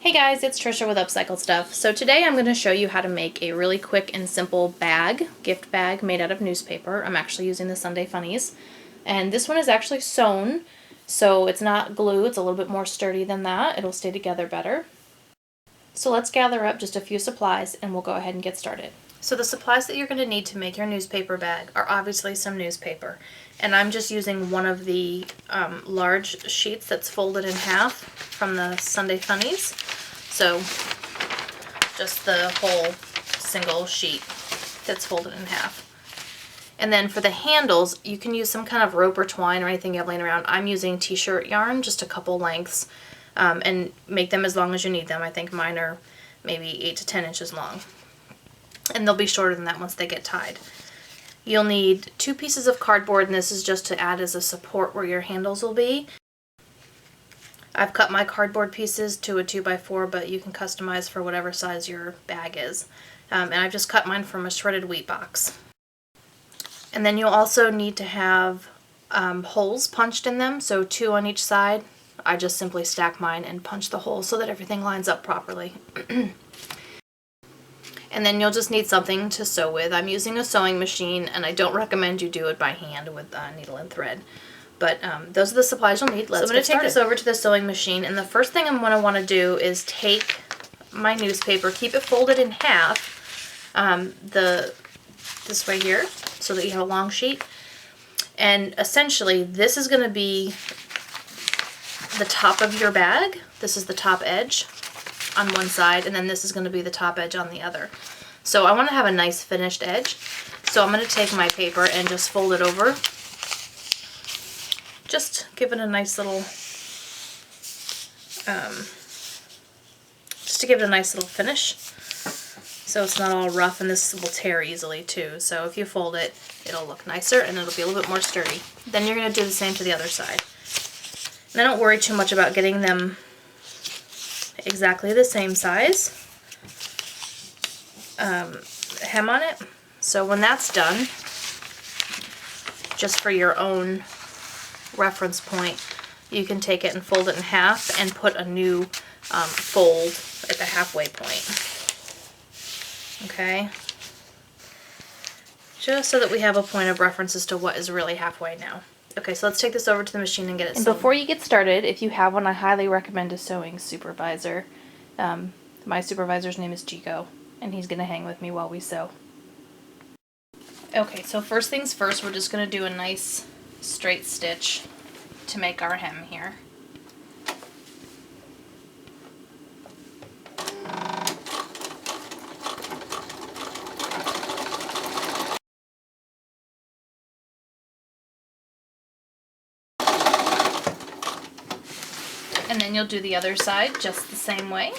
Hey guys, it's Trisha with Upcycled Stuff. So today I'm going to show you how to make a really quick and simple bag, gift bag made out of newspaper. I'm actually using the Sunday Funnies. And this one is actually sewn, so it's not glue, it's a little bit more sturdy than that. It'll stay together better. So let's gather up just a few supplies and we'll go ahead and get started. So the supplies that you're going to need to make your newspaper bag are obviously some newspaper. And I'm just using one of the large sheets that's folded in half from the Sunday Funnies. So just the whole single sheet that's folded in half. And then for the handles, you can use some kind of rope or twine or anything you have laying around. I'm using t-shirt yarn, just a couple lengths, and make them as long as you need them. I think mine are maybe 8 to 10 inches long. And they'll be shorter than that once they get tied. You'll need 2 pieces of cardboard, and this is just to add as a support where your handles will be. I've cut my cardboard pieces to a 2x4, but you can customize for whatever size your bag is. And I've just cut mine from a shredded wheat box. And then you'll also need to have holes punched in them, so 2 on each side. I just simply stack mine and punch the holes so that everything lines up properly. And then you'll just need something to sew with. I'm using a sewing machine, and I don't recommend you do it by hand with needle and thread. But those are the supplies you'll need. So I'm going to take this over to the sewing machine, and the first thing I'm going to want to do is take my newspaper, keep it folded in half, this way here, so that you have a long sheet. And essentially, this is going to be the top of your bag. This is the top edge on one side, and then this is going to be the top edge on the other. So I want to have a nice finished edge. So I'm going to take my paper and just fold it over. Just give it a nice little, just to give it a nice little finish. So it's not all rough, and this will tear easily too. So if you fold it, it'll look nicer and it'll be a little bit more sturdy. Then you're going to do the same to the other side. And I don't worry too much about getting them exactly the same size hem on it. So when that's done, just for your own reference point, you can take it and fold it in half and put a new fold at the halfway point. Okay? Just so that we have a point of reference as to what is really halfway now. Okay, so let's take this over to the machine and get it sewn. And before you get started, if you have one, I highly recommend a sewing supervisor. My supervisor's name is Chico, and he's going to hang with me while we sew. Okay, so first things first, we're just going to do a nice straight stitch to make our hem here. And then you'll do the other side just the same way.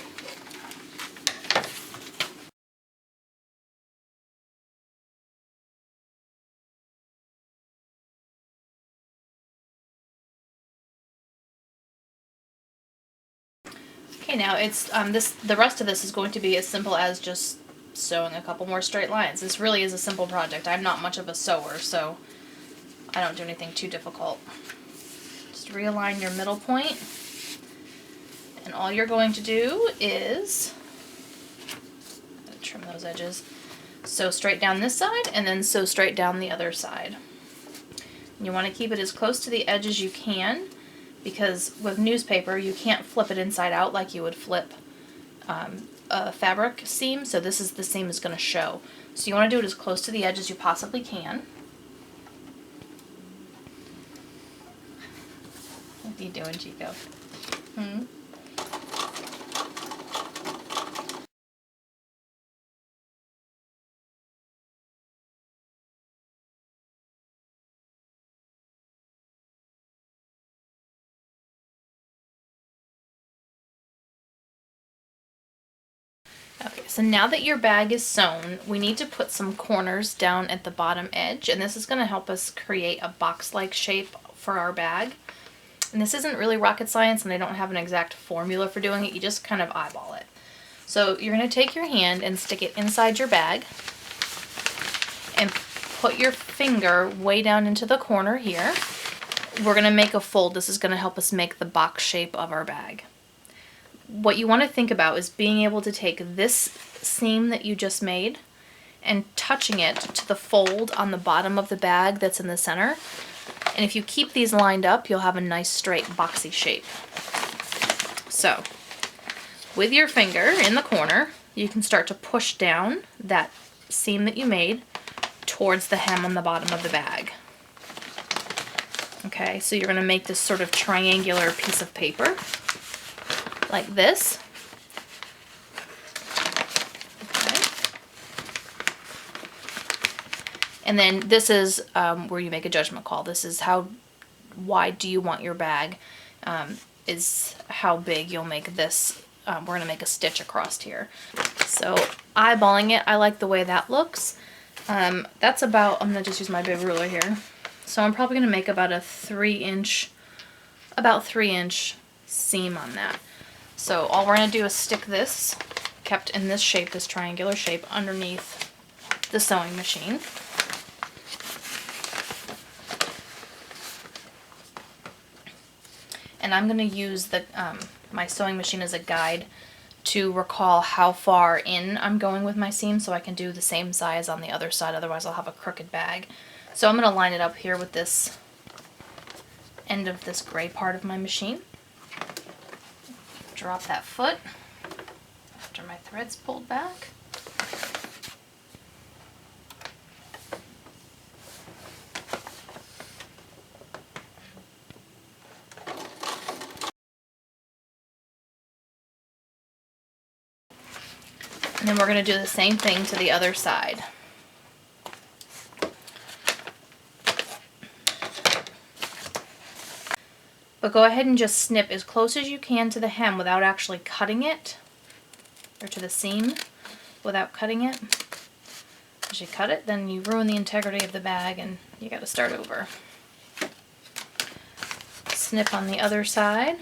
Okay, now it's the rest of this is going to be as simple as just sewing a couple more straight lines. This really is a simple project. I'm not much of a sewer, so I don't do anything too difficult. Just realign your middle point. And all you're going to do is trim those edges. Sew straight down this side and then sew straight down the other side. And you want to keep it as close to the edge as you can, because with newspaper you can't flip it inside out like you would flip a fabric seam, so this is the seam is going to show. So you want to do it as close to the edge as you possibly can. What are you doing, Chico? Okay, so now that your bag is sewn, we need to put some corners down at the bottom edge, and this is going to help us create a box-like shape for our bag. And this isn't really rocket science, and I don't have an exact formula for doing it. You just kind of eyeball it. So you're going to take your hand and stick it inside your bag and put your finger way down into the corner here. We're going to make a fold. This is going to help us make the box shape of our bag. what you want to think about is being able to take this seam that you just made and touching it to the fold on the bottom of the bag that's in the center. And if you keep these lined up, you'll have a nice straight boxy shape. So with your finger in the corner, you can start to push down that seam that you made towards the hem on the bottom of the bag. Okay, so you're going to make this sort of triangular piece of paper like this. Okay. And then this is where you make a judgment call. This is how wide do you want your bag, is how big you'll make this. We're going to make a stitch across here. So eyeballing it, I like the way that looks. That's about, I'm going to just use my big ruler here. So I'm probably going to make about a 3-inch seam on that. So all we're going to do is stick this, kept in this shape, this triangular shape, underneath the sewing machine. And I'm going to use the my sewing machine as a guide to recall how far in I'm going with my seam, so I can do the same size on the other side, otherwise I'll have a crooked bag. So I'm going to line it up here with this end of this gray part of my machine. Drop that foot after my thread's pulled back. And then we're going to do the same thing to the other side. But go ahead and just snip as close as you can to the hem without actually cutting it, or to the seam without cutting it. As you cut it, then you ruin the integrity of the bag and you got to start over. Snip on the other side.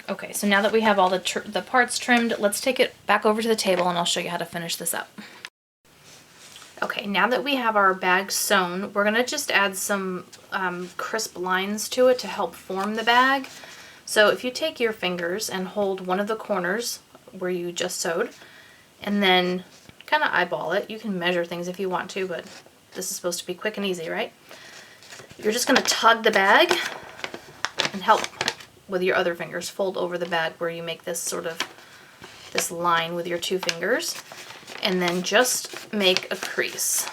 Okay, so now that we have all the parts trimmed, let's take it back over to the table and I'll show you how to finish this up. Okay, now that we have our bag sewn, we're going to just add some crisp lines to it to help form the bag. So if you take your fingers and hold one of the corners where you just sewed, and then kind of eyeball it. You can measure things if you want to, but this is supposed to be quick and easy, right? You're just going to tug the bag and help with your other fingers fold over the bag where you make this sort of this line with your two fingers, and then just make a crease.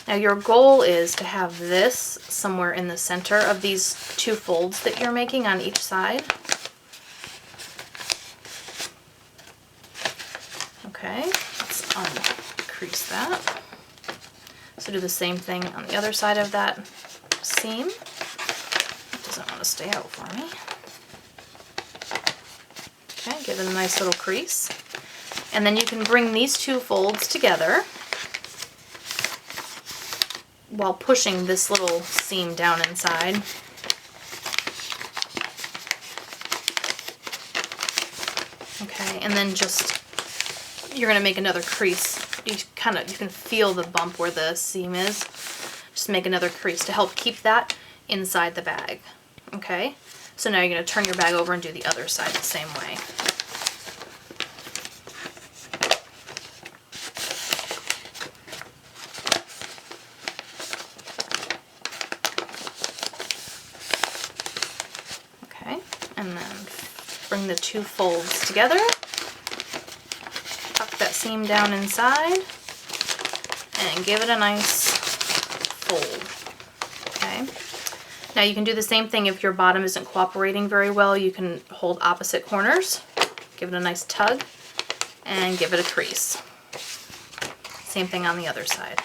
Now your goal is to have this somewhere in the center of these two folds that you're making on each side. Okay, let's uncrease that. So do the same thing on the other side of that seam. Doesn't want to stay out for me. Okay, give it a nice little crease. And then you can bring these two folds together while pushing this little seam down inside. Okay, and then just, you're going to make another crease. You can feel the bump where the seam is. Just make another crease to help keep that inside the bag. Okay, so now you're going to turn your bag over and do the other side the same way. Okay, and then bring the two folds together, tuck that seam down inside, and give it a nice fold. Okay. Now you can do the same thing if your bottom isn't cooperating very well. You can hold opposite corners, give it a nice tug, and give it a crease. Same thing on the other side.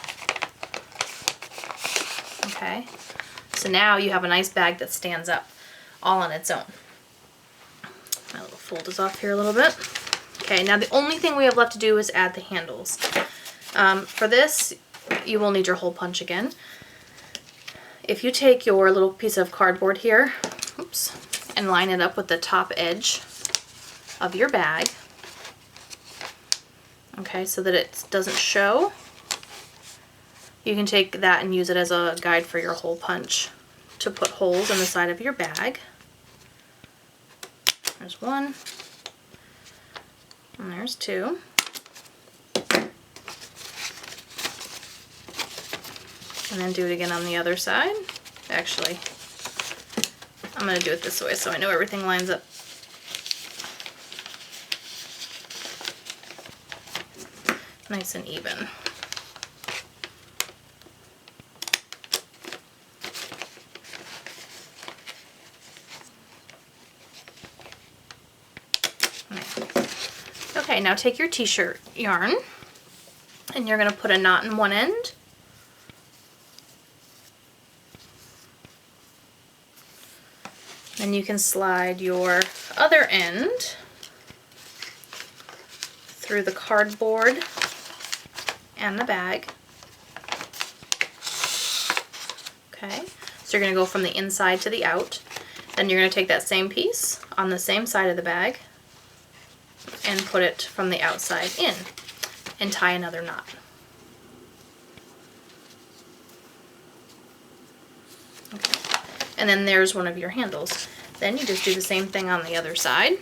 Okay, so now you have a nice bag that stands up all on its own. My little fold is off here a little bit. Okay, now the only thing we have left to do is add the handles. For this, you will need your hole punch again. If you take your little piece of cardboard here, oops, and line it up with the top edge of your bag, okay, so that it doesn't show. You can take that and use it as a guide for your hole punch to put holes in the side of your bag. There's one, and there's two. And then do it again on the other side. Actually, I'm going to do it this way so I know everything lines up. Nice and even. Okay, now take your t-shirt yarn and you're going to put a knot in one end. Then you can slide your other end through the cardboard and the bag. Okay, so you're going to go from the inside to the out. Then you're going to take that same piece on the same side of the bag and put it from the outside in and tie another knot. Okay. And then there's one of your handles. Then you just do the same thing on the other side.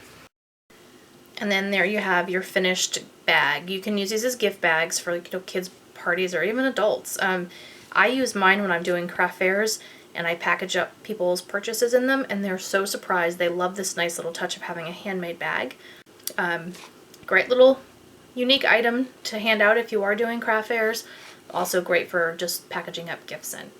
And then there you have your finished bag. You can use these as gift bags for, like, kids' parties or even adults. I use mine when I'm doing craft fairs and I package up people's purchases in them, and they're so surprised. They love this nice little touch of having a handmade bag. Great little unique item to hand out if you are doing craft fairs. Also great for just packaging up gifts in.